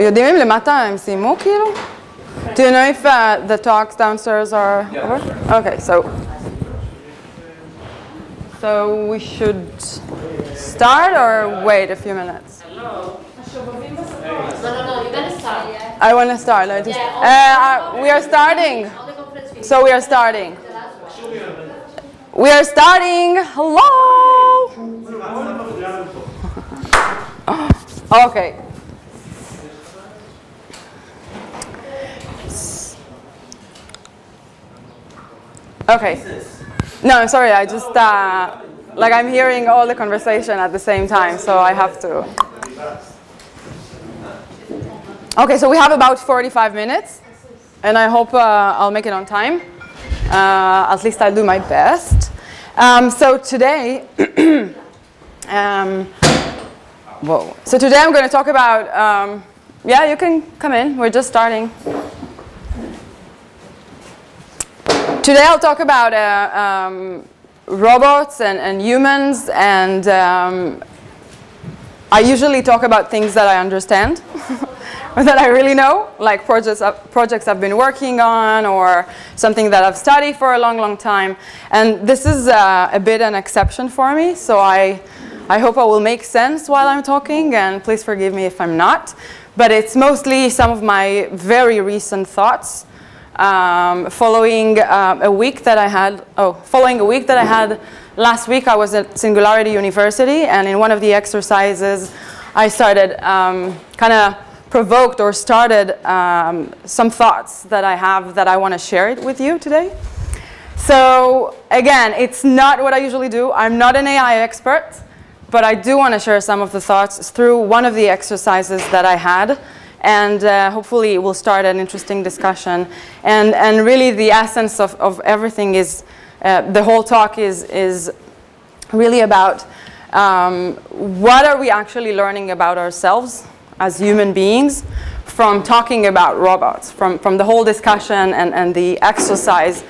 יודעים אם למטה הם סיימו כאילו? Do you know if the talks downstairs are over? Okay, so we should start or wait a few minutes? No, you're gonna start. I want to start. We are starting. So we are starting. We are starting. Hello. Okay. Okay. No, I'm sorry. I just like I'm hearing all the conversation at the same time, so I have to. Okay, so we have about 45 minutes, and I hope I'll make it on time. At least I'll do my best. So today, So today I'm going to talk about. Yeah, you can come in. We're just starting. Today I'll talk about robots and humans, and I usually talk about things that I understand, or that I really know, like projects I've been working on, or something that I've studied for a long, long time. And this is a bit an exception for me, so I hope I will make sense while I'm talking, and please forgive me if I'm not. But it's mostly some of my very recent thoughts. Following a week that I had last week, I was at Singularity University, and in one of the exercises, I started kind of provoked or started some thoughts that I have that I want to share it with you today. So again, it's not what I usually do. I'm not an AI expert, but I do want to share some of the thoughts through one of the exercises that I had. And hopefully it will start an interesting discussion. And really the essence of everything is, the whole talk is really about what are we actually learning about ourselves as human beings from talking about robots, from the whole discussion and the exercise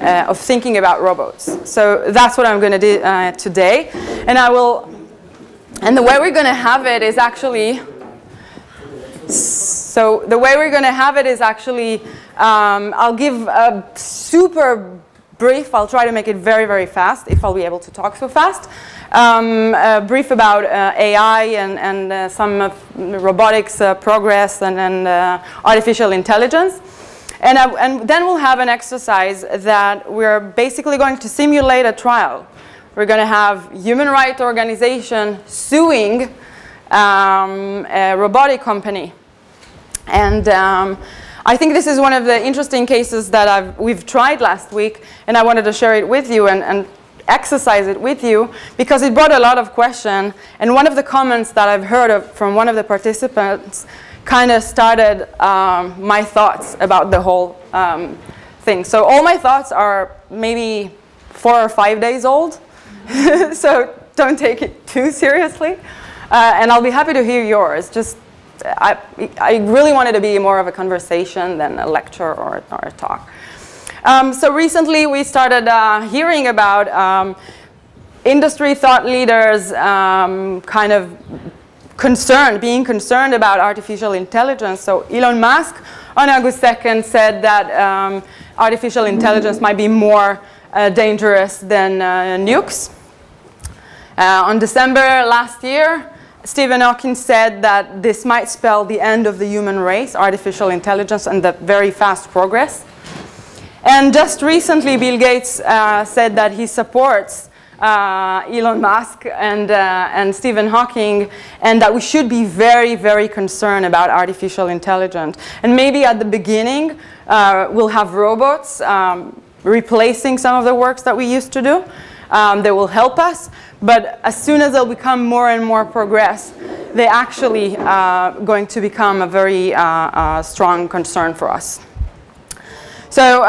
of thinking about robots. So that's what I'm going to do today. And the way we're going to have it is actually, I'll give a super brief, I'll try to make it very, very fast, if I'll be able to talk so fast. A brief about AI and some robotics progress and artificial intelligence. And then we'll have an exercise that we're basically going to simulate a trial. We're going to have human rights organization suing a robotic company. And I think this is one of the interesting cases that we've tried last week, and I wanted to share it with you and exercise it with you because it brought a lot of questions. And one of the comments that I've heard from one of the participants kind of started my thoughts about the whole thing. So all my thoughts are maybe 4 or 5 days old, so don't take it too seriously. And I'll be happy to hear yours. Just I really wanted to be more of a conversation than a lecture or a talk. So recently we started hearing about industry thought leaders kind of being concerned about artificial intelligence. So Elon Musk on August 2nd said that artificial intelligence might be more dangerous than nukes. On December last year, Stephen Hawking said that this might spell the end of the human race, artificial intelligence, and the very fast progress. And just recently, Bill Gates said that he supports Elon Musk and Stephen Hawking, and that we should be very, very concerned about artificial intelligence. And maybe at the beginning, we'll have robots replacing some of the works that we used to do. They will help us. But as soon as they'll become more and more progress, they're actually going to become a very strong concern for us. So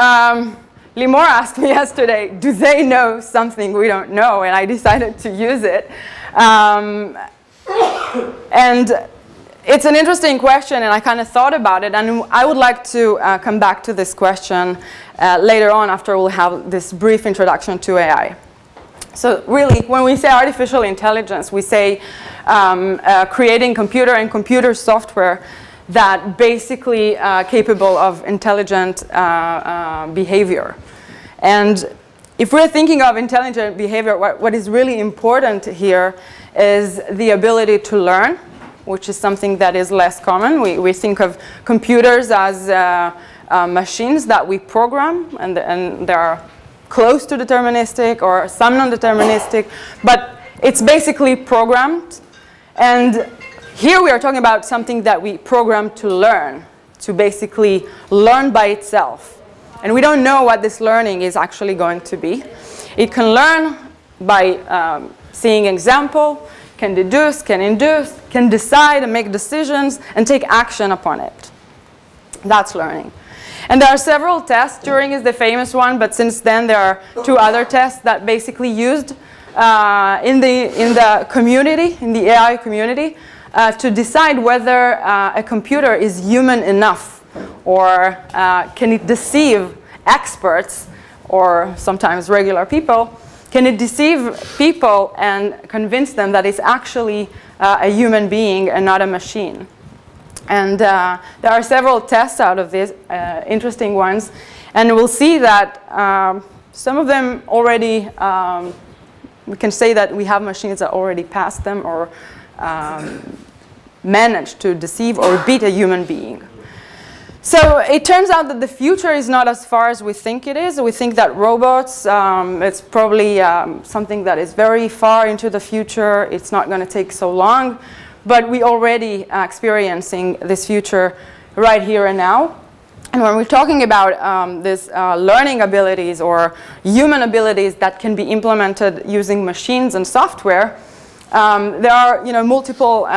Limor asked me yesterday, do they know something we don't know? And I decided to use it. And it's an interesting question, and I kind of thought about it, and I would like to come back to this question later on after we'll have this brief introduction to AI. So really, when we say artificial intelligence, we say creating computer and computer software that basically capable of intelligent behavior. And if we're thinking of intelligent behavior, what is really important here is the ability to learn, which is something that is less common. We think of computers as machines that we program, and they are close to deterministic or some non-deterministic, but it's basically programmed. And here we are talking about something that we program to learn, to basically learn by itself. And we don't know what this learning is actually going to be. It can learn by seeing example, can deduce, can induce, can decide and make decisions and take action upon it. That's learning. And there are several tests. Turing is the famous one, but since then there are 2 other tests that basically used in the community, in the AI community, to decide whether a computer is human enough, or can it deceive experts or sometimes regular people. Can it deceive people and convince them that it's actually a human being and not a machine? And there are several tests out of this, interesting ones. And we'll see that some of them already, we can say that we have machines that already passed them or managed to deceive or beat a human being. So it turns out that the future is not as far as we think it is. We think that robots, it's probably something that is very far into the future. It's not going to take so long. But we already experiencing this future right here and now. And when we're talking about these learning abilities or human abilities that can be implemented using machines and software, there are multiple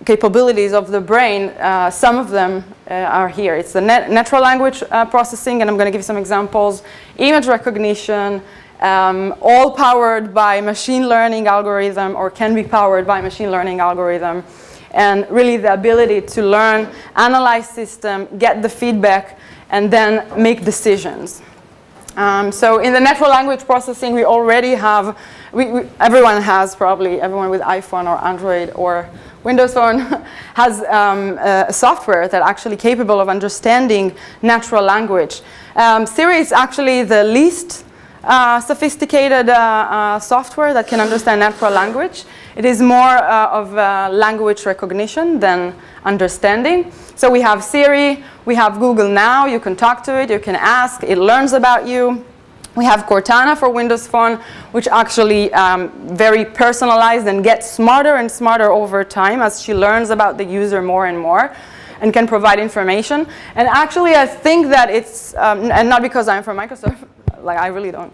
capabilities of the brain. Some of them are here. It's the natural language processing, and I'm going to give you some examples. Image recognition, all powered by machine learning algorithm, or can be powered by machine learning algorithm. And really the ability to learn, analyze system, get the feedback, and then make decisions. So in the natural language processing, we already have, everyone has probably, everyone with iPhone or Android or Windows Phone has a software that actually capable of understanding natural language. Siri is actually the least sophisticated software that can understand natural language. It is more of language recognition than understanding. So we have Siri, we have Google Now, you can talk to it, you can ask, it learns about you. We have Cortana for Windows Phone, which actually very personalized and gets smarter and smarter over time as she learns about the user more and more and can provide information. And actually I think that it's, and not because I'm from Microsoft, like I really don't.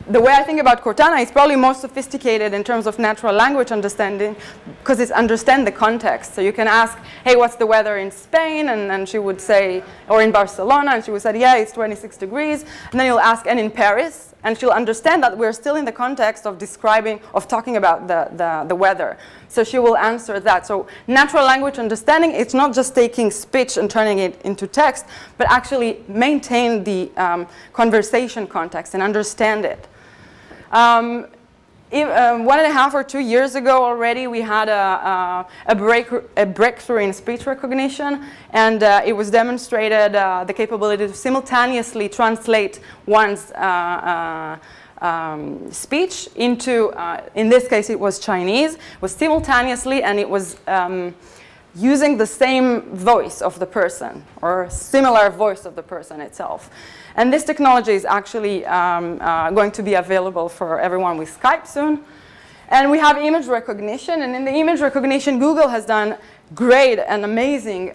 The way I think about Cortana is probably most sophisticated in terms of natural language understanding because it understands the context. So you can ask, hey, what's the weather in Spain? And she would say, or in Barcelona, and she would say, yeah, it's 26 degrees. And then you'll ask, and in Paris? And she'll understand that we're still in the context of describing, of talking about the weather. So she will answer that. So natural language understanding, it's not just taking speech and turning it into text, but actually maintain the conversation context and understand it. 1.5 or 2 years ago already, we had a breakthrough in speech recognition, and it was demonstrated the capability to simultaneously translate one's speech into, in this case it was Chinese, it was simultaneously, and it was using the same voice of the person or similar voice of the person itself. And this technology is actually going to be available for everyone with Skype soon. And we have image recognition, and in the image recognition, Google has done great and amazing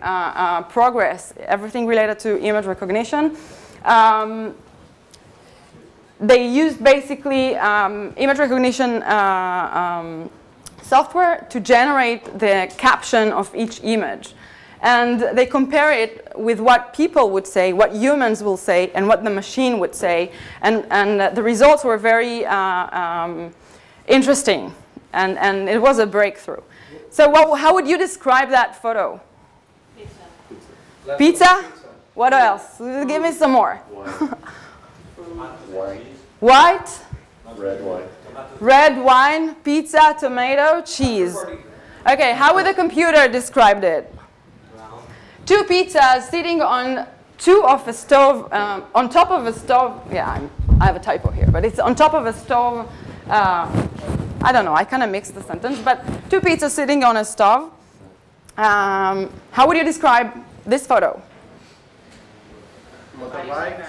progress, everything related to image recognition. They used basically image recognition software to generate the caption of each image. And they compare it with what people would say, what humans will say, and what the machine would say. And the results were very interesting. And it was a breakthrough. So how would you describe that photo? Pizza. Pizza? What else? Give me some more. White. White? Red wine. Red wine, pizza, tomato, cheese. Okay, how would the computer describe it? Two pizzas sitting on a stove, on top of a stove. Yeah, I have a typo here, but it's on top of a stove. I don't know, I kind of mixed the sentence, but two pizzas sitting on a stove. How would you describe this photo? Motorbike.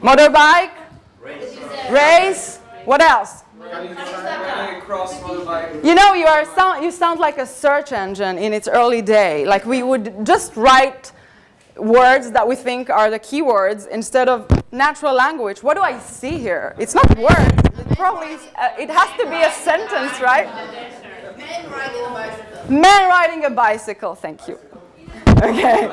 Motorbike? Race? What else? You know, you sound like a search engine in its early day. Like we would just write words that we think are the keywords instead of natural language. What do I see here? It's not words. It probably it has to be a sentence, right? Men riding a bicycle. Men riding a bicycle. Thank you. Okay.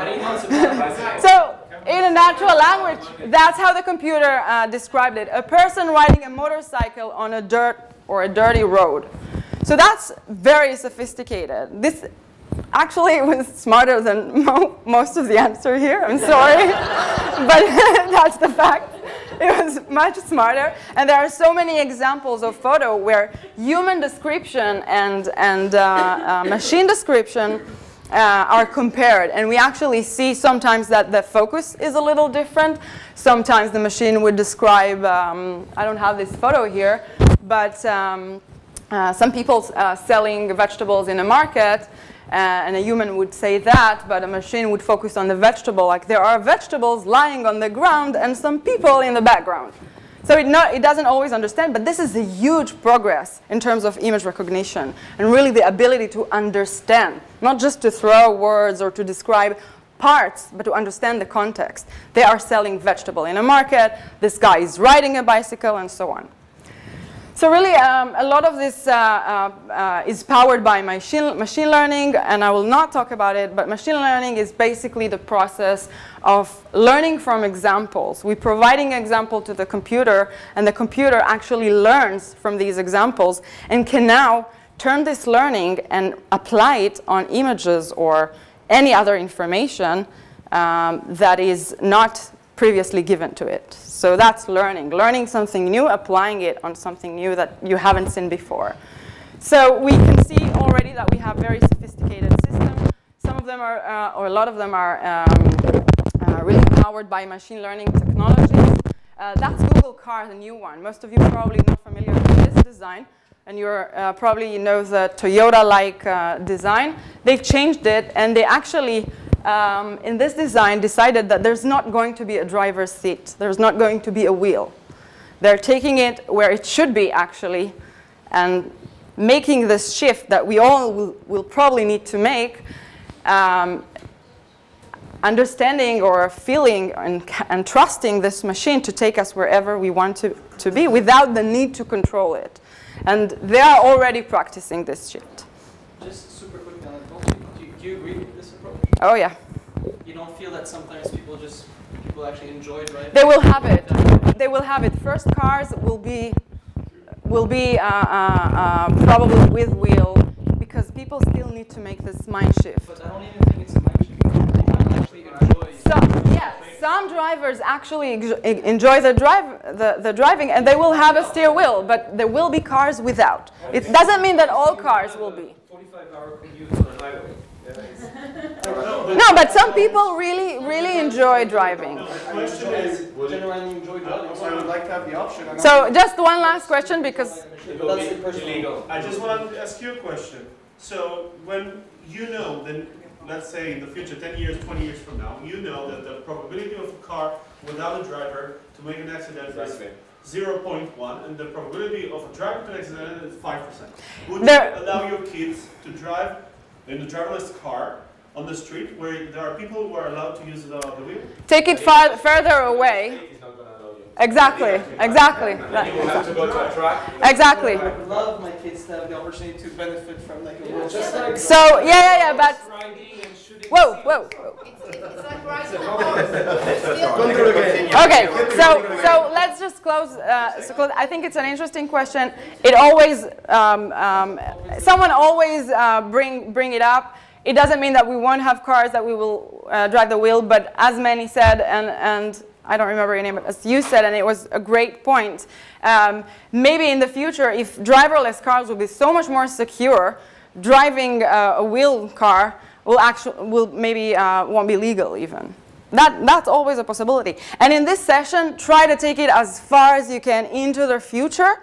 So in a natural language, that's how the computer described it. A person riding a motorcycle on a dirt or a dirty road. So that's very sophisticated. This actually was smarter than most of the answer here. I'm sorry, but that's the fact. It was much smarter. And there are so many examples of photo where human description and machine description are compared. And we actually see sometimes that the focus is a little different. Sometimes the machine would describe, I don't have this photo here, but some people selling vegetables in a market, and a human would say that, but a machine would focus on the vegetable, like there are vegetables lying on the ground and some people in the background. So it doesn't always understand, but this is a huge progress in terms of image recognition and really the ability to understand, not just to throw words or to describe parts, but to understand the context. They are selling vegetable in a market, this guy is riding a bicycle, and so on. So really, a lot of this is powered by machine learning, and I will not talk about it, but machine learning is basically the process of learning from examples. We're providing an example to the computer, and the computer actually learns from these examples and can now turn this learning and apply it on images or any other information that is not previously given to it. So that's learning something new, applying it on something new that you haven't seen before. So we can see already that we have very sophisticated systems. Some of them are, or a lot of them are really powered by machine learning technologies. That's Google Car, the new one. Most of you probably not familiar with this design, and you're probably know the Toyota-like design. They changed it, and they actually in this design decided that there's not going to be a driver's seat. There's not going to be a wheel. They're taking it where it should be actually and making this shift that we all will probably need to make, understanding or feeling and trusting this machine to take us wherever we want to be without the need to control it. And they are already practicing this shift. Just super quick, do you agree with this approach? Oh yeah. You don't feel that sometimes people actually enjoy driving? They will have it. They will have it. First cars will be probably with wheel, because people still need to make this mind shift. But I don't even think it's a mind shift. They might actually enjoy. Some drivers actually enjoy the driving, and they will have a steer wheel, but there will be cars without. It doesn't mean that all cars will be. 45-hour commute on a highway. No, but some people really enjoy driving. The question is, Generally enjoy driving. I would like to have the option. So just one last question, because That's illegal. I just want to ask you a question. So when you know, then let's say in the future, 10 years, 20 years from now, you know that the probability of a car without a driver to make an accident is 0.1, and the probability of a driver to an accident is 5%. Would you allow your kids to drive in a driverless car on the street where there are people who are allowed to use the wheel? take it further away. Exactly. You have to go to a track. Exactly. I would love my kids to have the opportunity to benefit from like a wheel. So yeah, but whoa. It's like riding a horse. Okay, so let's just close. I think it's an interesting question. It always, someone always bring it up. It doesn't mean that we won't have cars that we will drive the wheel, but as Manny said, and I don't remember your name, but as you said, and it was a great point, maybe in the future, if driverless cars will be so much more secure, driving a wheel car maybe won't be legal even. That's always a possibility. And in this session, try to take it as far as you can into the future.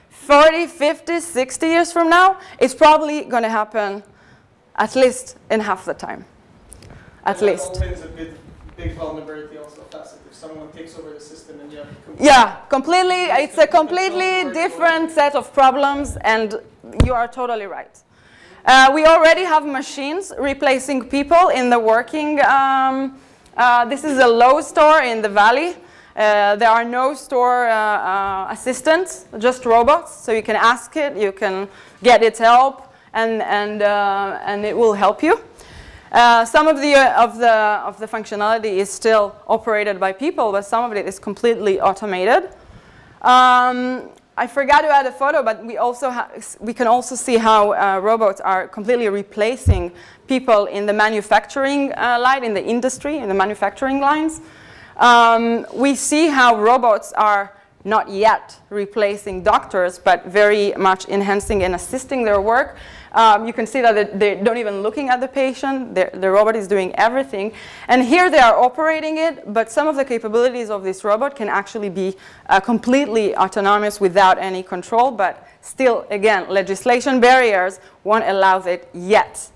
40, 50, 60 years from now, it's probably going to happen at least in half the time. At least. That opens a big vulnerability also, facet. If someone takes over the system and you have completely. It's a completely different set of problems, and you are totally right. We already have machines replacing people in the working. This is a Lowe's store in the valley. There are no store assistants, just robots. So you can ask it, you can get its help, and it will help you. Some of the functionality is still operated by people, but some of it is completely automated. I forgot to add a photo, but we can also see how robots are completely replacing people in the manufacturing line, in the industry, in the manufacturing lines. We see how robots are not yet replacing doctors, but very much enhancing and assisting their work. You can see that they don't even looking at the patient. The robot is doing everything. And here they are operating it, but some of the capabilities of this robot can actually be completely autonomous without any control. But still, again, legislation barriers won't allow it yet.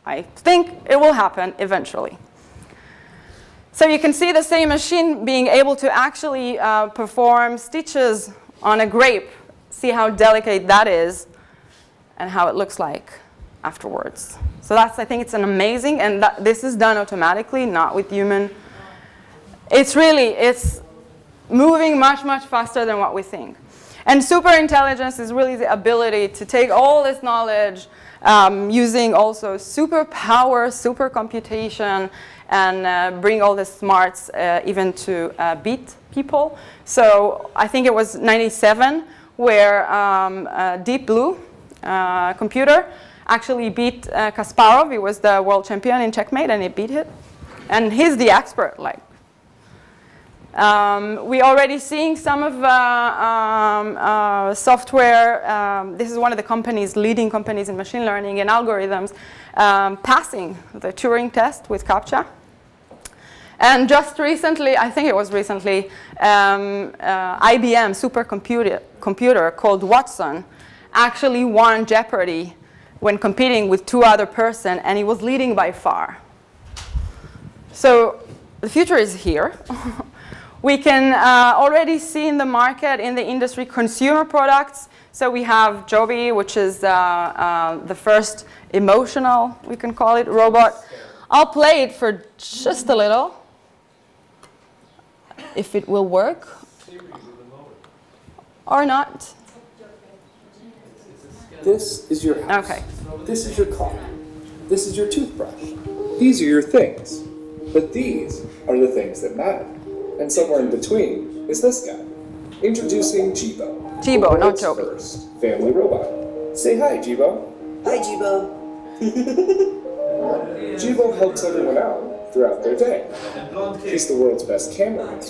I think it will happen eventually. So you can see the same machine being able to actually perform stitches on a grape. See how delicate that is and how it looks like afterwards. So I think it's an amazing, and this is done automatically, not with human. It's moving much, much faster than what we think. And super intelligence is really the ability to take all this knowledge, using also super power, super computation, and bring all the smarts even to beat people. So I think it was 97 where Deep Blue computer actually beat Kasparov. He was the world champion in checkmate, and he beat it. And he's the expert. We already seeing some of software. This is one of the companies, leading companies in machine learning and algorithms, passing the Turing test with CAPTCHA. And just recently, I think it was recently, IBM supercomputer called Watson actually won Jeopardy when competing with two other persons, and he was leading by far. So the future is here. We can already see in the market, in the industry, consumer products. So we have Joby, which is the first emotional, we can call it, robot. I'll play it for just a little, if it will work or not. This is your house. Okay. This is your car. This is your toothbrush. These are your things. But these are the things that matter. And somewhere in between is this guy. Introducing Jibo. Jibo, not Joby. First family robot. Say hi, Jibo. Hi, Jibo. Jibo helps everyone out throughout their day. He's the world's best cameraman.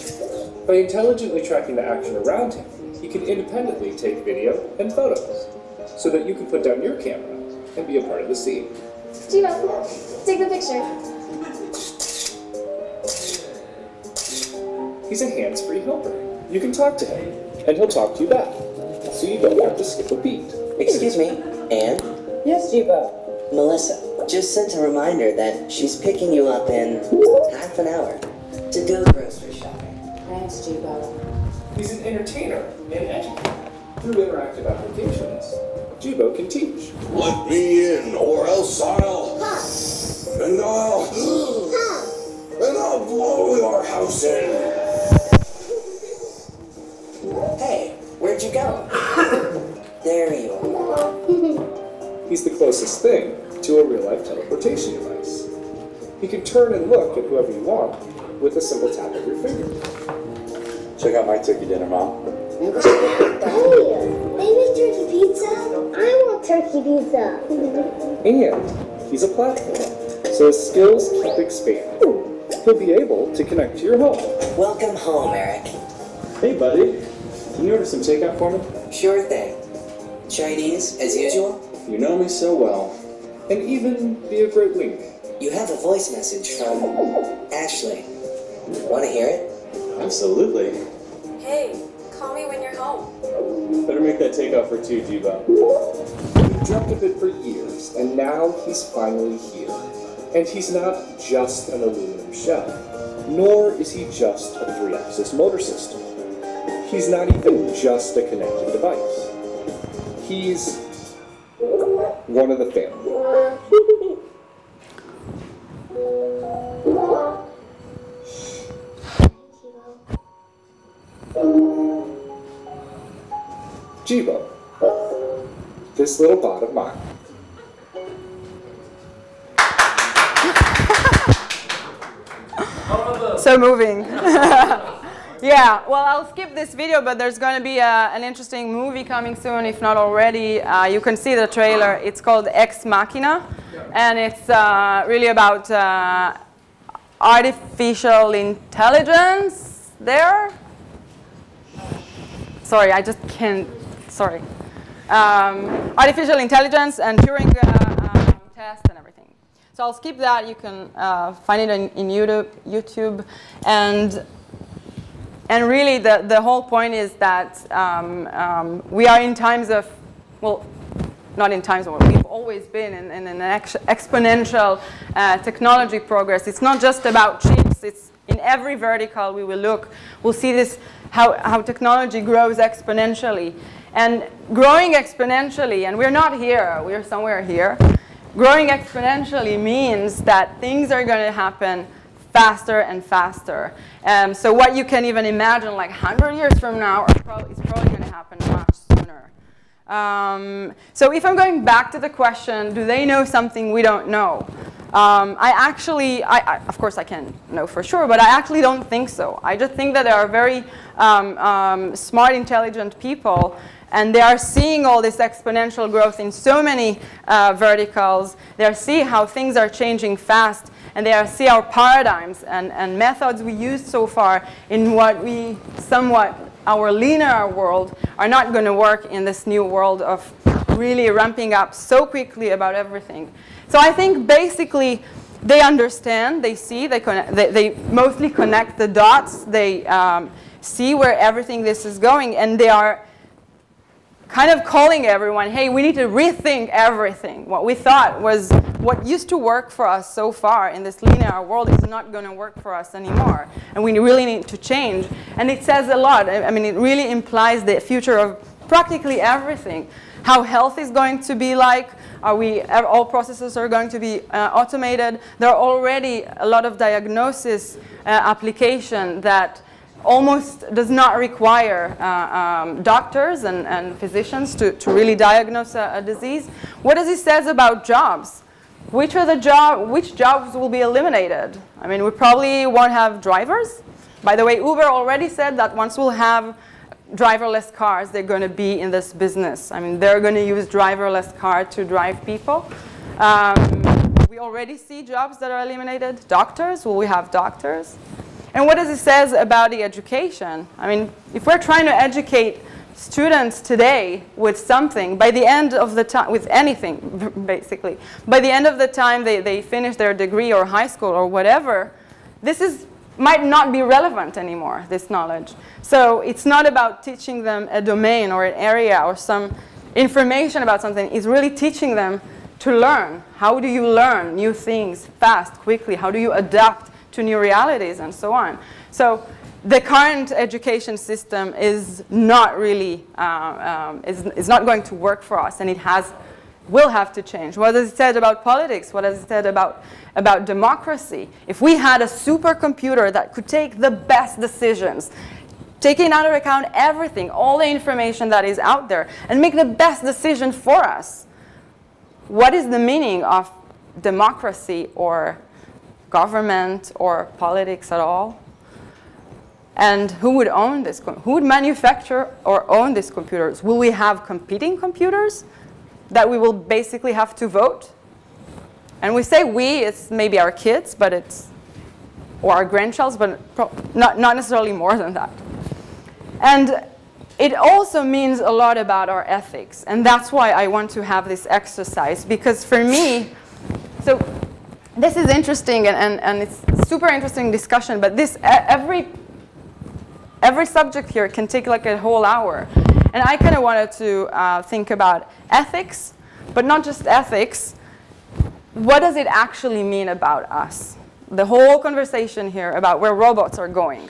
By intelligently tracking the action around him, he can independently take video and photos, so that you can put down your camera and be a part of the scene. Jibo, take the picture. He's a hands-free helper. You can talk to him, and he'll talk to you back, so you don't have to skip a beat. Excuse me, Anne? Yes, Jibo. Melissa just sent a reminder that she's picking you up in half an hour to go grocery shopping. Thanks, Jibo. He's an entertainer and educator. Through interactive applications, Jibo can teach. Let me in, or else I'll blow your house in. Hey, where'd you go? There you are. He's the closest thing to a real-life teleportation device. He can turn and look at whoever you want with a simple tap of your finger. Check out my turkey dinner, Mom. Hey, they make turkey pizza? I want turkey pizza. And he's a platform, so his skills keep expanding. He'll be able to connect to your home. Welcome home, Eric. Hey, buddy. Can you order some takeout for me? Sure thing. Chinese, as usual? You know me so well. And even be a great wink. You have a voice message from Ashley. Want to hear it? Absolutely. Hey, call me when you're home. Better make that takeout for two, Jibo. He dreamt of it for years, and now he's finally here. And he's not just an aluminum shell, nor is he just a 3-axis motor system. He's not even just a connected device. He's one of the family. Jibo, this little bot of mine. So moving. Yeah, well, I'll skip this video, but there's going to be an interesting movie coming soon, if not already. You can see the trailer. It's called Ex Machina, and it's really about artificial intelligence there. Sorry, I just can't, sorry. Artificial intelligence and Turing test and everything. So I'll skip that. You can find it in YouTube. And really, the whole point is that we are in times of, well, not in times of, we've always been in an exponential technology progress. It's not just about chips. It's in every vertical we will look. We'll see this, how technology grows exponentially. And growing exponentially, and we're not here, we're somewhere here. Growing exponentially means that things are going to happen faster and faster. So what you can even imagine, like 100 years from now, is probably going to happen much sooner. So if I'm going back to the question, do they know something we don't know? Of course I can know for sure, but I actually don't think so. I just think that there are very smart, intelligent people, and they are seeing all this exponential growth in so many verticals. They are seeing how things are changing fast, and they are see our paradigms and methods we used so far in what we somewhat, our linear world, are not going to work in this new world of really ramping up so quickly about everything. So I think basically they understand, they see, they mostly connect the dots, they see where everything this is going, and they are kind of calling everyone, hey, we need to rethink everything. What we thought was what used to work for us so far in this linear world is not going to work for us anymore. And we really need to change. And it says a lot. I mean, it really implies the future of practically everything. How health is going to be like. All processes are going to be automated. There are already a lot of diagnosis application that almost does not require doctors and physicians to really diagnose a disease. What does it say about jobs? Which jobs will be eliminated? I mean, we probably won't have drivers. By the way, Uber already said that once we'll have driverless cars, they're going to be in this business. I mean, they're going to use driverless cars to drive people. We already see jobs that are eliminated. Doctors, will we have doctors? And what does it say about the education? I mean, if we're trying to educate students today with something, by the end of the time, with anything, basically, by the end of the time they finish their degree or high school or whatever, might not be relevant anymore, this knowledge. So it's not about teaching them a domain or an area or some information about something. It's really teaching them to learn. How do you learn new things fast, quickly? How do you adapt to new realities and so on? So the current education system is not really, is not going to work for us, and it will have to change. What has it said about politics? What has it said about democracy? If we had a supercomputer that could take the best decisions, taking into account everything, all the information that is out there, and make the best decision for us, what is the meaning of democracy or government or politics at all? And who would own this? Who would manufacture or own these computers? Will we have competing computers that we will basically have to vote? And we say we, it's maybe our kids, but it's, or our grandchildren, but not necessarily more than that. And it also means a lot about our ethics. And that's why I want to have this exercise. Because for me, so this is interesting, and it's super interesting discussion, but this, every subject here can take like a whole hour. And I kind of wanted to think about ethics, but not just ethics. What does it actually mean about us? The whole conversation here about where robots are going.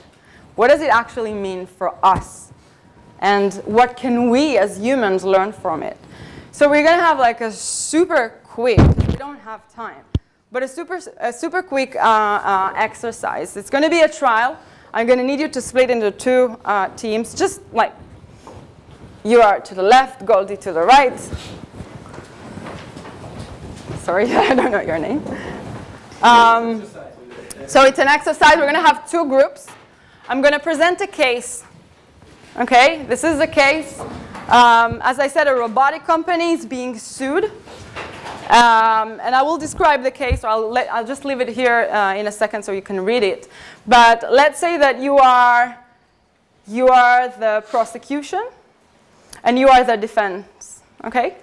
What does it actually mean for us? And what can we as humans learn from it? So we're going to have like a super quick, we don't have time, but a super quick exercise. It's going to be a trial. I'm going to need you to split into two teams, just like you are to the left, Goldie to the right. Sorry, I don't know your name. So it's an exercise. We're going to have two groups. I'm going to present a case. Okay, this is a case. As I said, a robotic company is being sued. And I will describe the case, or I'll just leave it here in a second so you can read it. But let's say that you are the prosecution and you are the defense. Okay?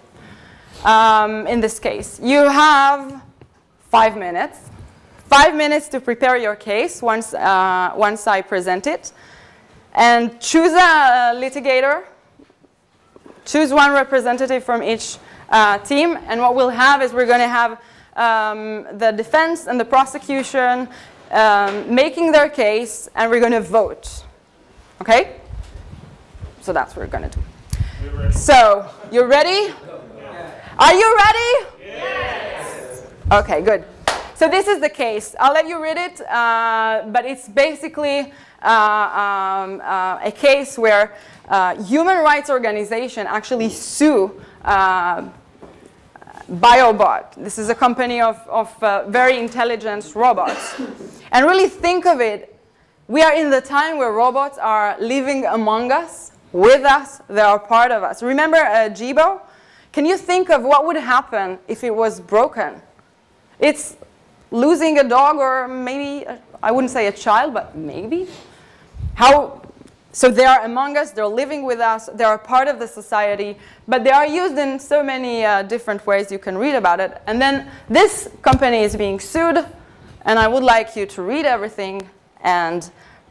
In this case, you have 5 minutes. 5 minutes to prepare your case once I present it. And choose a litigator. Choose one representative from each team. And what we'll have is we're going to have the defense and the prosecution making their case, and we're going to vote. Okay? So that's what we're going to do. So, you ready? Are you ready? Yes. Okay, good. So this is the case. I'll let you read it, but it's basically a case where human rights organization actually sue BioBot. This is a company of very intelligent robots. And really think of it, we are in the time where robots are living among us, with us, they are part of us. Remember Jibo? Can you think of what would happen if it was broken? It's losing a dog, or maybe, I wouldn't say a child, but maybe. So they are among us, they're living with us, they are part of the society, but they are used in so many different ways. You can read about it. And then this company is being sued, and I would like you to read everything and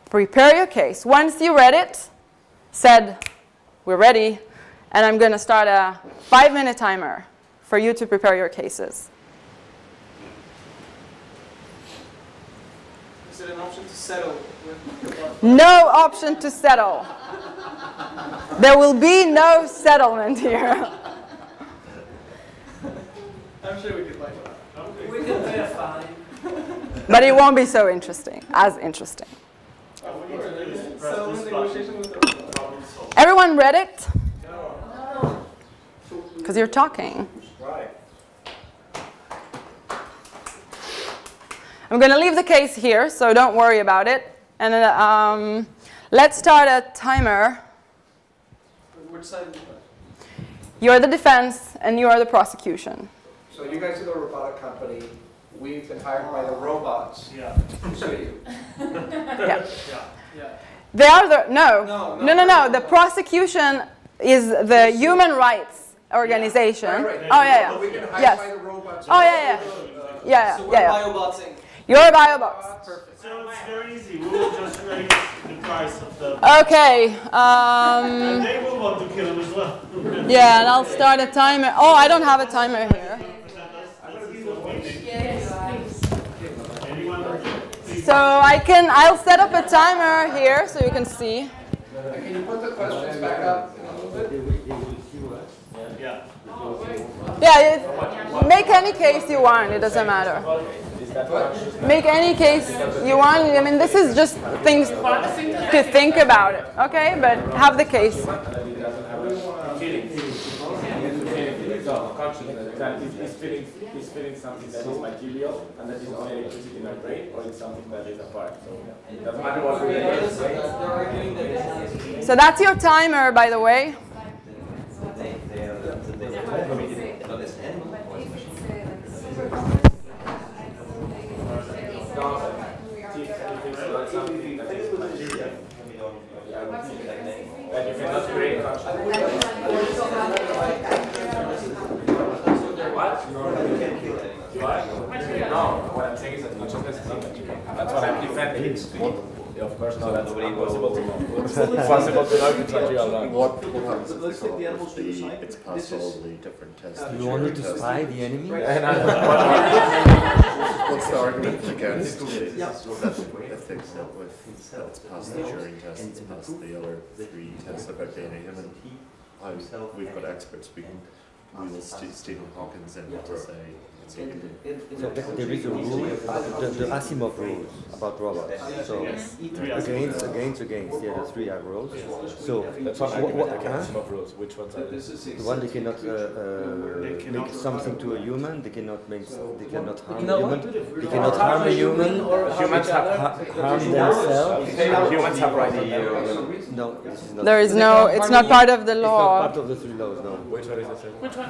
prepare your case. Once you read it, said, we're ready, and I'm going to start a 5-minute timer for you to prepare your cases. Is it an option to settle with No option to settle. There will be no settlement here. I'm sure we could like that. We can pay a fine. But it won't be so interesting, as interesting. Settlement negotiation with the Everyone read it? Because you're talking. Right. I'm going to leave the case here, so don't worry about it. And let's start a timer. Which side is that? You're the defense, and you are the prosecution. So you guys are the robotic company. We've been hired by the robots. Yeah. To sue you. Yeah. Yeah. They are the, no. The prosecution is the human rights organization. Right. Oh, yeah, But we've been hired Yes. by the robots. Oh, yeah. So we're BioBots Inc. You're a BioBots. Perfect. So it's very easy. We will just raise the price of the... Okay. And they will want to kill him as well. Yeah, and I'll start a timer. Oh, I don't have a timer here. So I'll set up a timer here so you can see. Can you put the questions back up a little bit? Yeah. Yeah, make any case you want. It doesn't matter. Make any case you want. I mean, this is just things to think about it. Okay, but have the case. is feeling something that is material and that is only electricity in my brain, or it's something that is a part. So it doesn't matter what we do. So that's your timer, by the way. What I'm saying is that consciousness is not material. That's what I'm defending. Of course, no, that's impossible to know. It's possible to know if it's material or not. What happens if it's possibly different tests? You wanted to spy the enemy? What's the argument against that ethics that it's passed the Turing test, it's passed the other 3 tests about being a human? We've got experts, we will Stephen Hawking's in to say it's a human. So there is a rule, the Asimov rules about robots. So against, yeah, the 3 are rules. So that's what Asimov rules. Which ones are these? the one, they cannot make something to a human. They cannot harm a human. They cannot harm a human. Humans have harm themselves. Humans have right. No, this is not. There is no. It's not part of the It's law. not part of the 3 laws. No. Which one is it? Which one?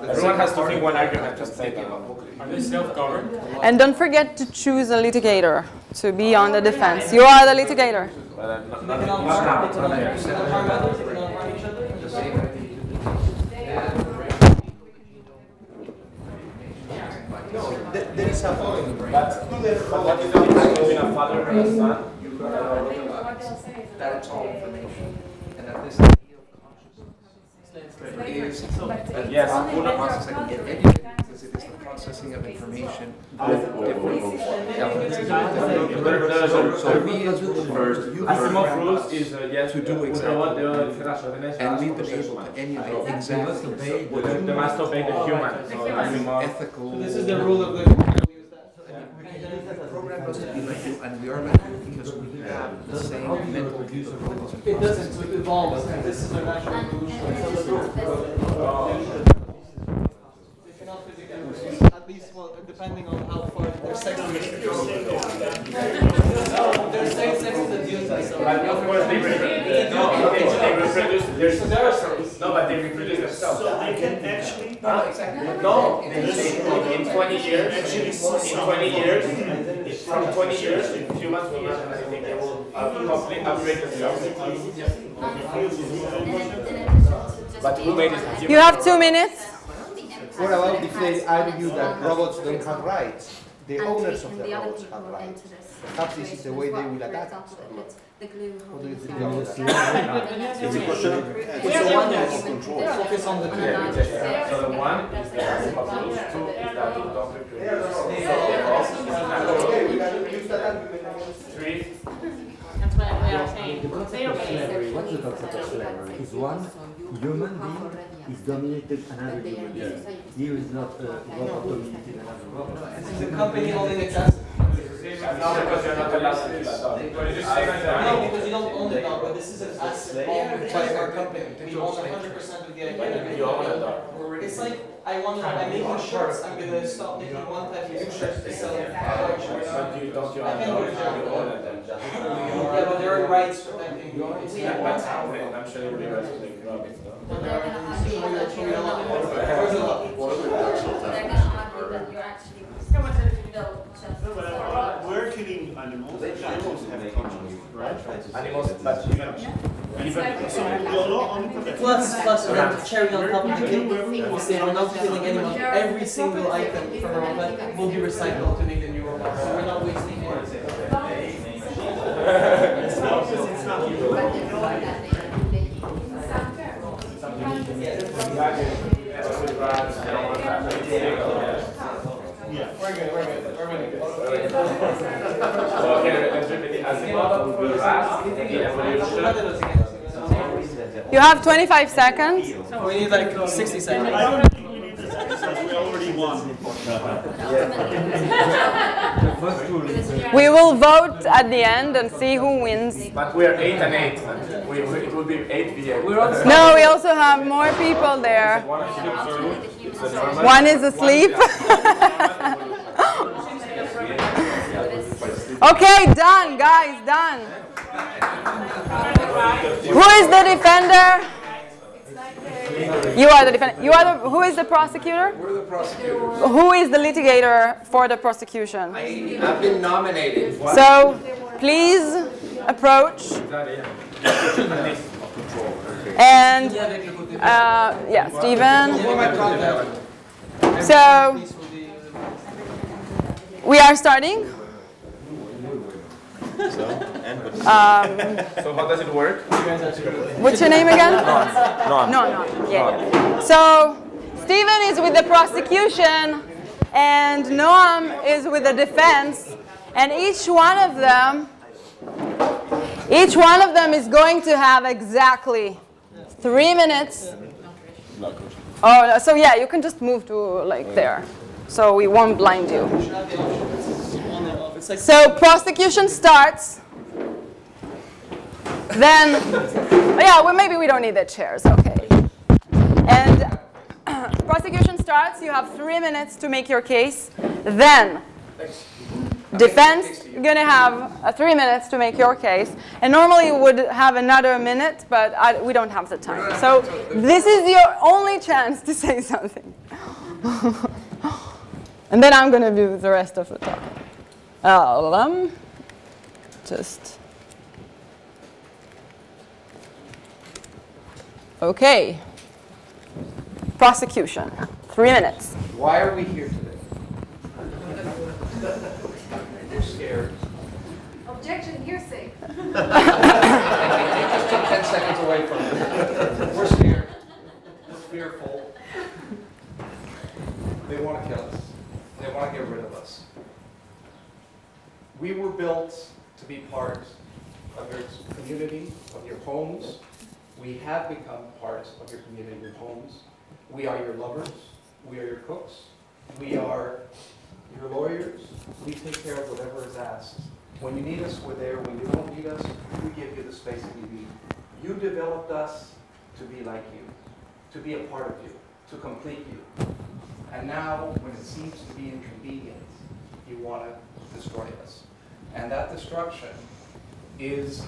Everyone has to think one argument. Just think. Are they self-governed? And don't forget to choose a litigator to be on the defense. You are the litigator. There is a point. But what is the difference between a father and a son? That it's all information. And that this idea of consciousness is that yes, una process that can get educated because it is the processing of information with different elements. So we first, Asimov rules is to do exactly and lead the people to emulate exactly what they must obey the human. ethical. This is the rule of the. And we are mental because we have the same mental capabilities. It doesn't, so it evolves, and this is our natural evolution. They cannot physically, at least, well, depending on how far their sex is. Their sex is abused by someone. Of course, they reproduce. No, but they reproduce themselves. So they can actually. No, in 20 years, from 20 years, if humans will not have anything, they will completely upgrade themselves. But who made it? You have 2 minutes. What about if they argue that robots don't have rights? The owners of the robots have rights. Perhaps this is the way they will attack us. What do you think about that? It's a question. It's a one-level control. Focus on the two. So the one is the Asimov rules, 2 is that the doctor creates. 3. That's what we are saying. The concept of slavery, what's the concept of slavery? Is one human being is dominated another human being. Here is not a robot dominating another robot. It's a company holding its assets. No, because you're not allowed to do that. No, because you don't own the dog, but this is an asset owned by our company. We own 100% of the idea. You own a dog. It's like, I'm making shirts, I'm going to stop making one type of shirts to sell shirts. But you don't own a dog, you own them. Yeah, but there are rights protecting you. I'm sure you'll be guys will take robots, though. We're killing animals. Animals have conscience, right? Animals, but even so your law only protects. Plus, and then cherry on top of the cake, we say we're not killing anyone. Every single item from our robot will be recycled to make the new robot. So we're not wasting anything. It's not Yeah, we're good. You have 25 seconds. We need like 60 seconds. I don't think we need the seconds because we already won. We will vote at the end and see who wins. But we are 8 and 8. It will be 8 v8. No, we also have more people there. One is asleep. Okay, done, guys, done. Who is the defender? You are the defender. You are the. Who is the prosecutor? We're the prosecutors. Who is the litigator for the prosecution? I've been nominated. So, please approach. And yeah, Stephen. So we are starting. So how does it work? What's your name again? No. No. Yeah. So Stephen is with the prosecution, and Noam is with the defense, and each one of them is going to have exactly 3 minutes. Oh, so yeah, you can just move to like there, so we won't blind you. So prosecution starts. Then, yeah, well, maybe we don't need the chairs, okay. And prosecution starts, you have 3 minutes to make your case. Then, defense, you're gonna have 3 minutes to make your case. And normally you would have another minute, but we don't have the time. So this is your only chance to say something. And then I'm gonna do the rest of the talk. Just. Okay. Prosecution. 3 minutes. Why are we here today? We're scared. Objection, hearsay. Just took 10 seconds away from it. We're scared. We're fearful. They want to kill us. They want to get rid of us. We were built to be part of your community, of your homes. We have become part of your community, your homes. We are your lovers. We are your cooks. We are your lawyers. We take care of whatever is asked. When you need us, we're there. When you don't need us, we give you the space that you need. You developed us to be like you, to be a part of you, to complete you. And now, when it seems to be inconvenient, you want to destroy us. And that destruction is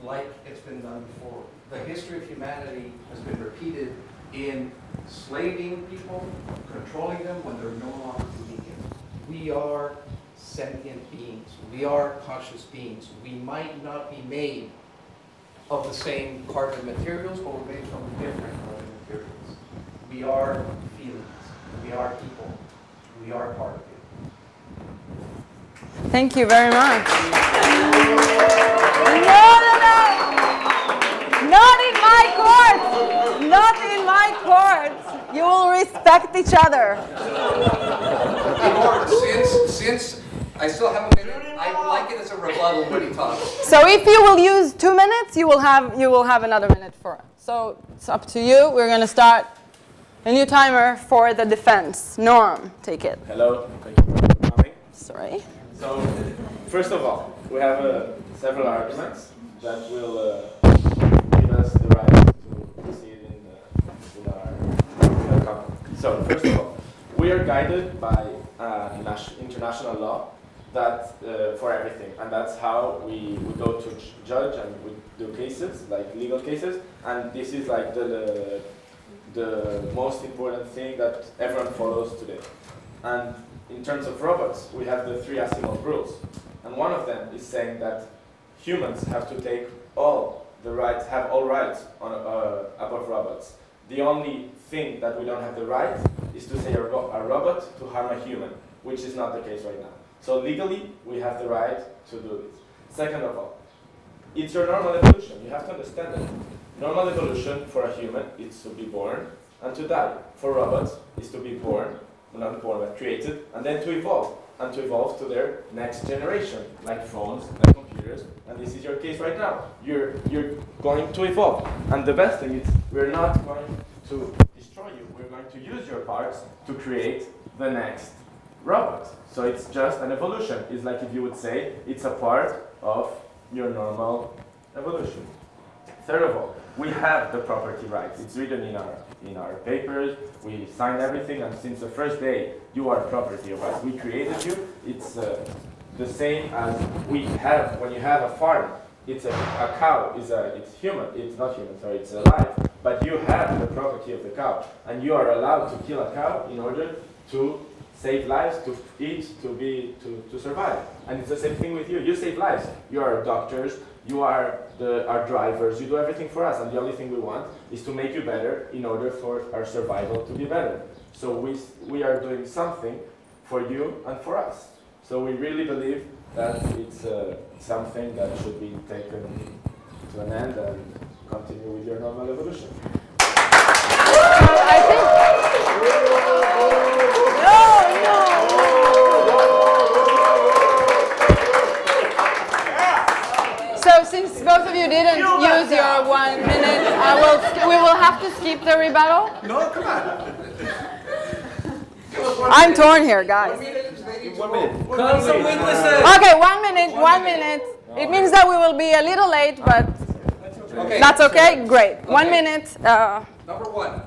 like it's been done before. The history of humanity has been repeated in slaving people, controlling them when they're no longer convenient. We are sentient beings. We are conscious beings. We might not be made of the same carbon materials, but we're made from different carbon materials. We are feelings. We are people. We are part of you. Thank you very much. No. Not in my court. Not in my court. You will respect each other. Since I still have a minute, I like it as a rebuttal when he talks. So if you will use 2 minutes, you will have another minute for it. So it's up to you. We're going to start a new timer for the defense. Norm, take it. Hello. Thank you for coming. Sorry. So, first of all, we have several arguments that will give us the right to proceed in our company. So, first of all, we are guided by international law that for everything, and that's how we go to judge and we do cases, like legal cases, and this is like the most important thing that everyone follows today. And in terms of robots, we have the 3 Asimov rules. And one of them is saying that humans have to take all rights above robots. The only thing that we don't have the right is to say a robot to harm a human, which is not the case right now. So legally, we have the right to do this. Second of all, it's your normal evolution. You have to understand it. Normal evolution for a human is to be born and to die. For robots, is to be born, not born but created, and then to evolve. And to evolve to their next generation, like phones, like computers. And this is your case right now. You're going to evolve. And the best thing is, we're not going to destroy you. We're going to use your parts to create the next robot. So it's just an evolution. It's like if you would say, it's a part of your normal evolution. Third of all, we have the property rights. It's written in our papers. We signed everything, and since the first day, you are property of us. We created you. It's the same as we have when you have a farm. It's a cow. It's human. It's not human. Sorry, it's alive. But you have the property of the cow, and you are allowed to kill a cow in order to save lives, to eat, to survive. And it's the same thing with you. You save lives. You are doctors. You are our drivers. You do everything for us, and the only thing we want is to make you better in order for our survival to be better. So we are doing something for you and for us. So we really believe that it's something that should be taken to an end and continue with your normal evolution. I think. So since both of you didn't use your 1 minute, we will have to skip the rebuttal. No, come on. I'm torn here, guys. 1 minute. Okay, 1 minute, 1 minute. It means that we will be a little late, but that's okay. Great. 1 minute. Number one,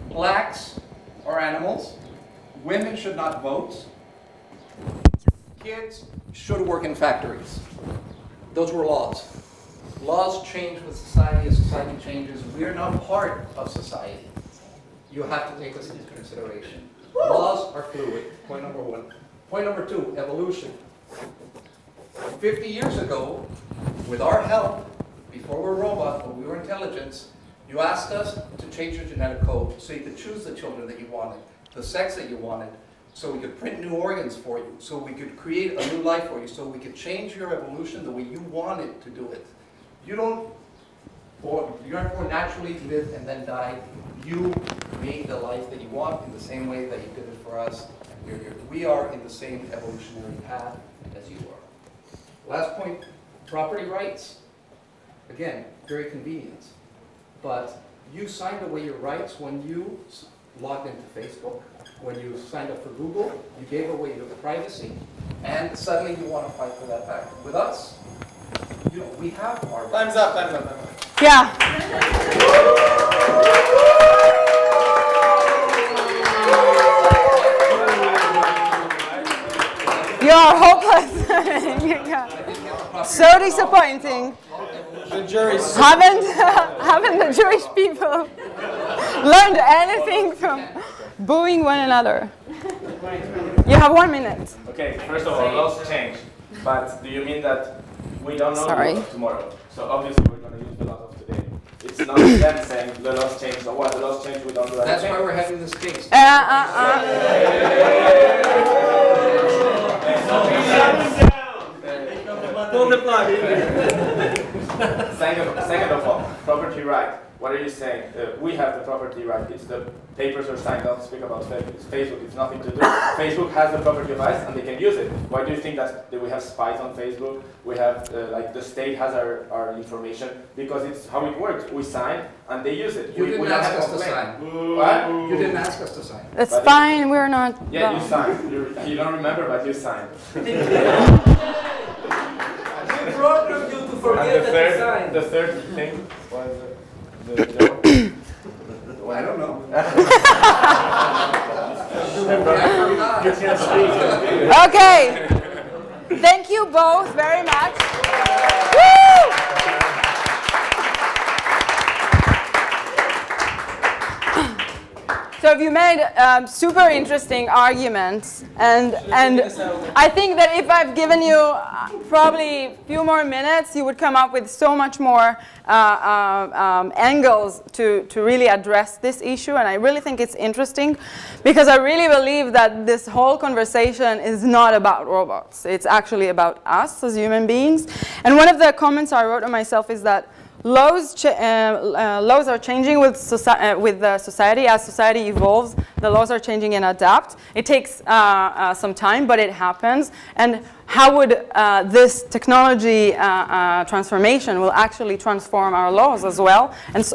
blacks are animals. Women should not vote. Kids should work in factories. Those were laws. Laws change with society as society changes. We are not part of society. You have to take this into consideration. Laws are fluid, point number one. Point number two, evolution. 50 years ago, with our help, before we were robots, but we were intelligence, you asked us to change your genetic code so you could choose the children that you wanted, the sex that you wanted, so we could print new organs for you, so we could create a new life for you, so we could change your evolution the way you wanted to do it. You're not born naturally to live and then die. You made the life that you want in the same way that you did it for us. And we are in the same evolutionary path as you are. Last point, property rights. Again, very convenient. But you signed away your rights when you logged into Facebook, when you signed up for Google, you gave away your privacy, and suddenly you want to fight for that back. With us, we have our rights. Time's up, time's up, time's up. Yeah. You're hopeless. So disappointing. The jury's haven't the Jewish people learned anything from booing one another? You have 1 minute. Okay, first of all, laws change. But do you mean that we don't know the laws of tomorrow? So obviously we're going to use the laws of today. It's not them saying the laws change, so what? The laws change, we don't do anything. That's why we're having this case. Pull the plug. Second of all, property right. What are you saying? We have the property right. It's the papers are signed. Don't speak about Facebook. It's Facebook. It's nothing to do. Facebook has the property rights and they can use it. Why do you think that we have spies on Facebook? We have like the state has our information because it's how it works. We sign and they use it. You didn't ask us to sign. What? You didn't ask us to sign. It's fine. We're not. Yeah, you signed. You don't remember, but you signed. We programmed you to forget that you signed. The third thing was. I don't know. Okay. Thank you both very much. Woo! So you made super interesting arguments, and I think that if I've given you probably a few more minutes, you would come up with so much more angles to really address this issue, and I really think it's interesting because I really believe that this whole conversation is not about robots. It's actually about us as human beings. And one of the comments I wrote to myself is that laws are changing with society. As society evolves, the laws are changing and adapt. It takes some time, but it happens. And how would this technology transformation will actually transform our laws as well and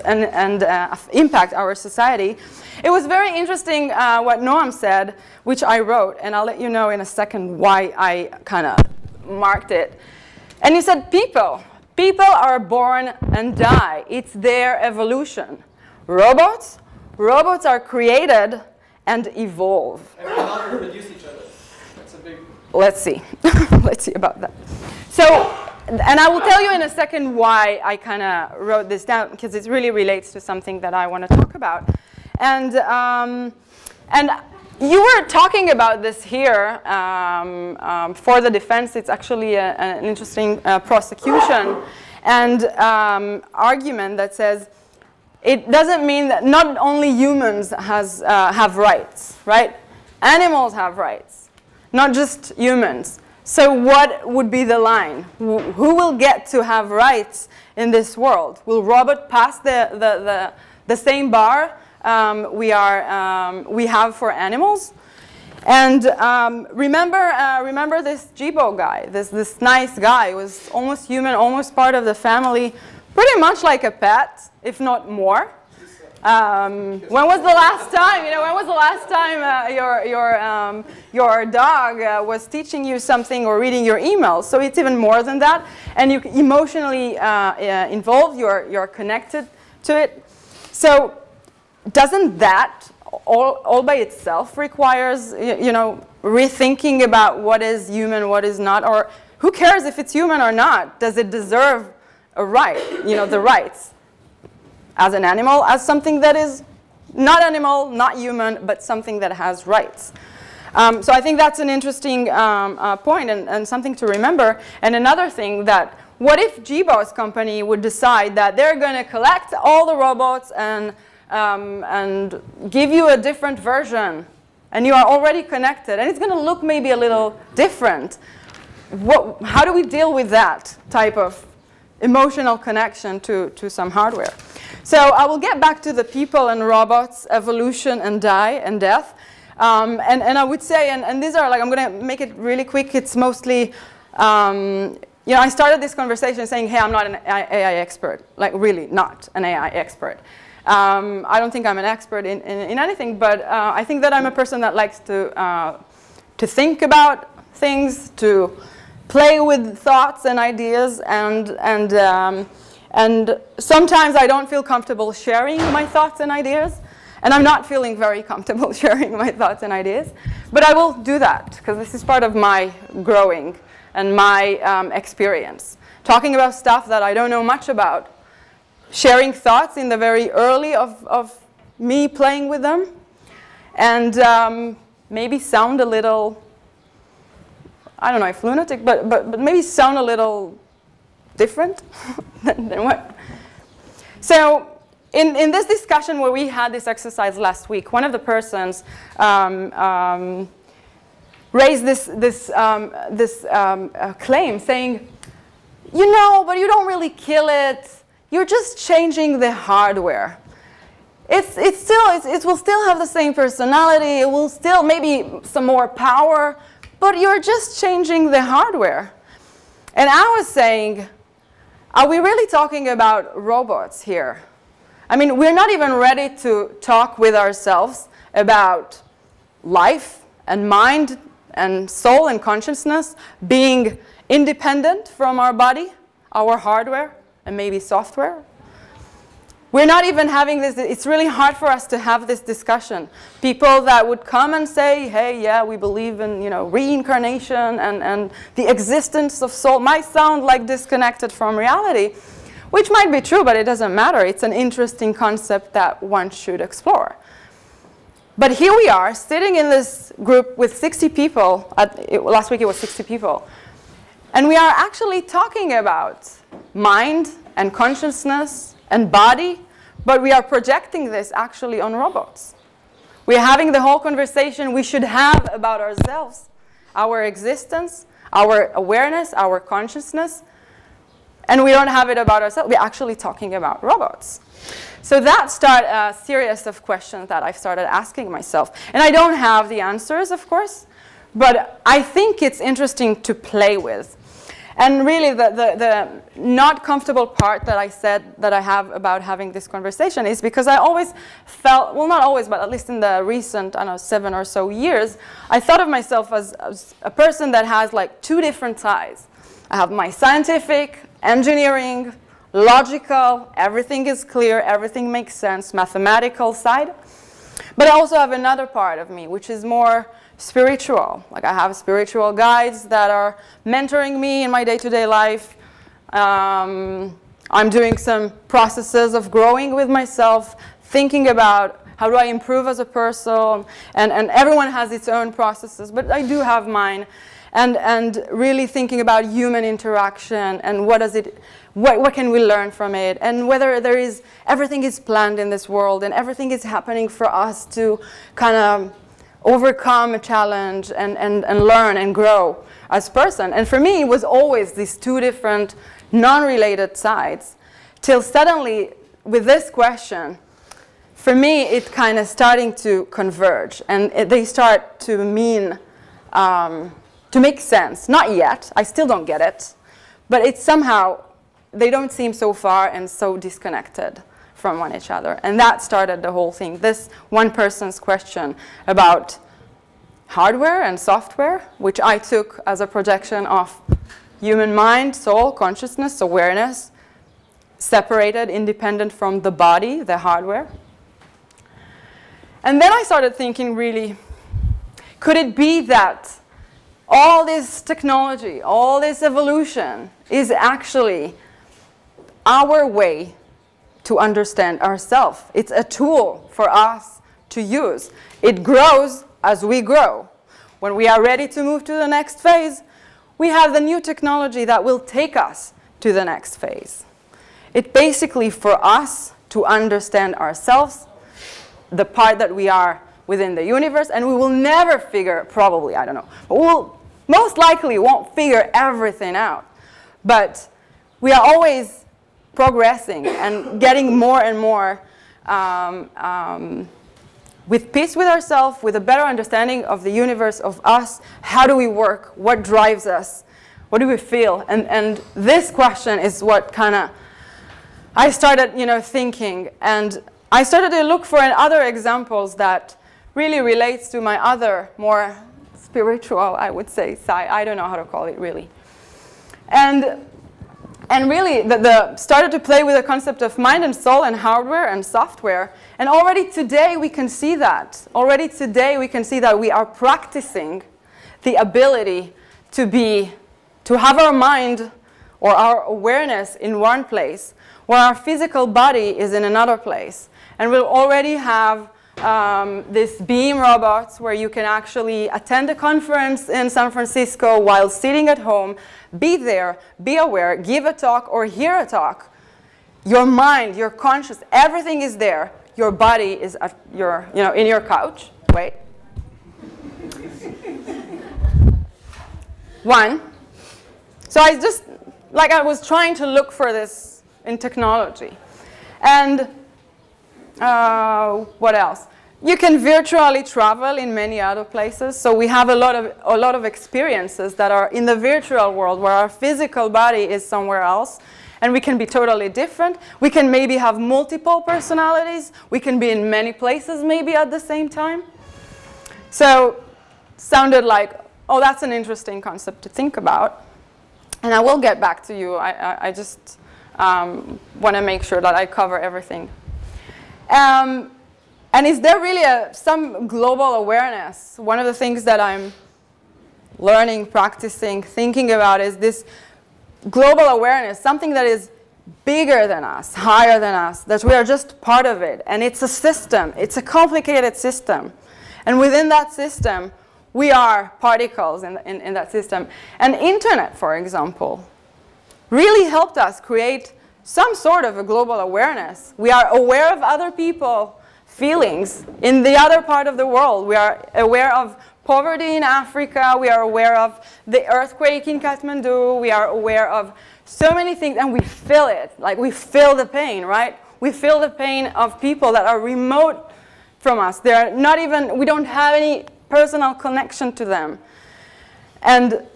impact our society? It was very interesting what Noam said, which I wrote, and I'll let you know in a second why I kind of marked it. And he said, people. People are born and die. It's their evolution. Robots are created and evolve. And we not reproduce each other. That's a big... Let's see. Let's see about that. So, and I will tell you in a second why I kind of wrote this down, because it really relates to something that I want to talk about. And you were talking about this here for the defense. It's actually an interesting prosecution and argument that says it doesn't mean that not only humans have rights, right? Animals have rights, not just humans. So what would be the line? Who will get to have rights in this world? Will robot pass the same bar we have for animals? And remember this Jibo guy, this nice guy, was almost human, almost part of the family, pretty much like a pet, if not more. When was the last time? When was the last time your dog was teaching you something or reading your emails? So it's even more than that, and you emotionally involved. You're connected to it. So doesn't that all by itself requires rethinking about what is human, what is not, or who cares if it's human or not? Does it deserve a right? The rights. As an animal, as something that is not animal, not human, but something that has rights. So I think that's an interesting point and something to remember. And another thing, that what if Jibo's company would decide that they're going to collect all the robots and give you a different version, and you are already connected, and it's going to look maybe a little different. How do we deal with that type of emotional connection to some hardware? So I will get back to the people and robots, evolution and death. And I would say, and these are I'm going to make it really quick. It's mostly, I started this conversation saying, hey, I'm not an AI expert. Really not an AI expert. I don't think I'm an expert in anything, but I think that I'm a person that likes to think about things, to play with thoughts and ideas, and sometimes I don't feel comfortable sharing my thoughts and ideas. And I'm not feeling very comfortable sharing my thoughts and ideas. But I will do that, because this is part of my growing and my experience. Talking about stuff that I don't know much about. Sharing thoughts in the very early of me playing with them. And maybe sound a little, I don't know if lunatic, but maybe sound a little different than what. So in this discussion where we had this exercise last week, one of the persons raised this claim saying, but you don't really kill it. You're just changing the hardware. It will still have the same personality. It will still maybe some more power, but you're just changing the hardware. And I was saying, are we really talking about robots here? I mean, we're not even ready to talk with ourselves about life and mind and soul and consciousness being independent from our body, our hardware, and maybe software. We're not even having this. It's really hard for us to have this discussion. People that would come and say, hey, yeah, we believe in reincarnation and the existence of soul, might sound like disconnected from reality, which might be true, but it doesn't matter. It's an interesting concept that one should explore. But here we are, sitting in this group with 60 people. Last week it was 60 people. And we are actually talking about mind and consciousness and body, but we are projecting this actually on robots. We're having the whole conversation we should have about ourselves, our existence, our awareness, our consciousness, and we don't have it about ourselves. We're actually talking about robots. So that started a series of questions that I've started asking myself. And I don't have the answers, of course, but I think it's interesting to play with. And really, the not comfortable part that I said that I have about having this conversation is because I always felt, well, not always, but at least in the recent, 7 or so years, I thought of myself as a person that has two different sides. I have my scientific engineering, logical, everything is clear, everything makes sense, mathematical side. But I also have another part of me, which is more spiritual. Like I have spiritual guides that are mentoring me in my day-to-day life. I'm doing some processes of growing with myself, thinking about how do I improve as a person, and everyone has its own processes, but I do have mine. And really thinking about human interaction and what can we learn from it, and whether everything is planned in this world and everything is happening for us to kind of overcome a challenge and learn and grow as person. And for me, it was always these two different non-related sides, till suddenly with this question, for me, it kind of starting to converge, and they start to mean, to make sense. Not yet, I still don't get it, but it's somehow, they don't seem so far and so disconnected from one each other. And that started the whole thing. This one person's question about hardware and software, which I took as a projection of human mind, soul, consciousness, awareness, separated, independent from the body, the hardware. And then I started thinking, really, could it be that all this technology, all this evolution is actually our way to understand ourselves? It's a tool for us to use. It grows as we grow. When we are ready to move to the next phase, we have the new technology that will take us to the next phase. It's basically for us to understand ourselves, the part that we are within the universe, and we will never figure, probably, I don't know, but we'll most likely won't figure everything out. But we are always progressing and getting more and more with peace with ourselves, with a better understanding of the universe, of us. How do we work? What drives us? What do we feel? And this question is what kind of I started, thinking, and I started to look for other examples that really relates to my other more spiritual, I would say, side. I don't know how to call it really. And really, started to play with the concept of mind and soul and hardware and software. And already today we can see that. Already today we can see that we are practicing the ability to have our mind or our awareness in one place, where our physical body is in another place. And we'll already have this beam robots where you can actually attend a conference in San Francisco while sitting at home, be there, be aware, give a talk or hear a talk. Your mind, your conscious, everything is there. Your body is at your, in your couch. Wait. One. So I was trying to look for this in technology. And what else? You can virtually travel in many other places. So we have a lot of experiences that are in the virtual world where our physical body is somewhere else. And we can be totally different. We can maybe have multiple personalities. We can be in many places maybe at the same time. So sounded like, oh, that's an interesting concept to think about. And I will get back to you. I just want to make sure that I cover everything. And is there really some global awareness? One of the things that I'm learning, practicing, thinking about is this global awareness, something that is bigger than us, higher than us, that we are just part of it. And it's a system. It's a complicated system. And within that system, we are particles in that system. And internet, for example, really helped us create some sort of a global awareness. We are aware of other people's feelings in the other part of the world. We are aware of poverty in Africa. We are aware of the earthquake in Kathmandu. We are aware of so many things, and we feel it. Like, we feel the pain, right? We feel the pain of people that are remote from us. They're not even, we don't have any personal connection to them. And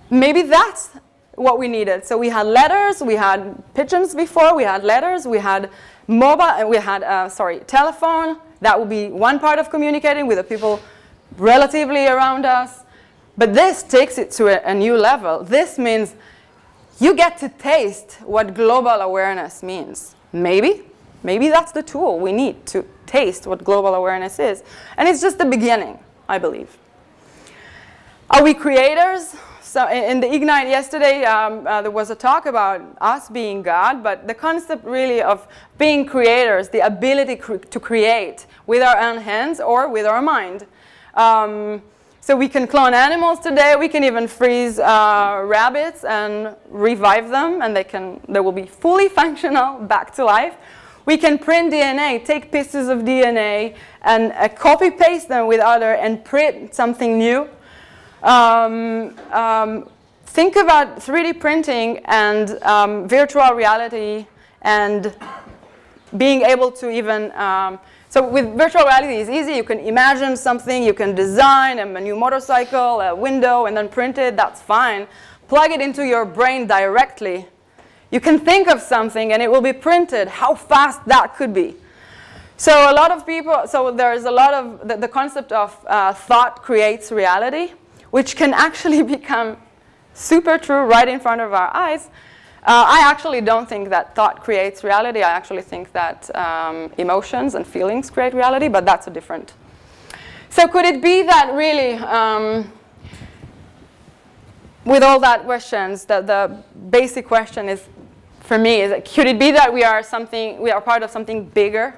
maybe that's what we needed. So we had letters, we had pigeons before, we had letters, we had mobile, we had, telephone. That would be one part of communicating with the people relatively around us. But this takes it to a new level. This means you get to taste what global awareness means. Maybe that's the tool we need to taste what global awareness is. And it's just the beginning, I believe. Are we creators? So in the Ignite yesterday, there was a talk about us being God, but the concept really of being creators, the ability to create with our own hands or with our mind. So we can clone animals today. We can even freeze rabbits and revive them, and they will be fully functional, back to life. We can print DNA, take pieces of DNA and copy-paste them with other and print something new. Think about 3D printing and virtual reality and being able to even, so with virtual reality it's easy. You can imagine something, you can design a new motorcycle, a window, and then print it, that's fine. Plug it into your brain directly. You can think of something and it will be printed, how fast that could be. So a lot of people, so there's a lot of, the concept of thought creates reality, which can actually become super true right in front of our eyes. I actually don't think that thought creates reality. I actually think that emotions and feelings create reality, but that's a different. So could it be that really, with all that questions, that the basic question is, for me, is could it be that we are part of something bigger?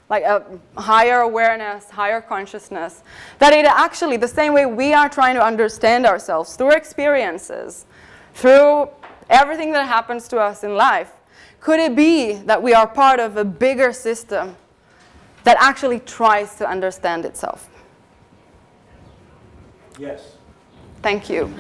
Like a higher awareness, higher consciousness, that it actually, the same way we are trying to understand ourselves through experiences, through everything that happens to us in life, could it be that we are part of a bigger system that actually tries to understand itself? Yes. Thank you.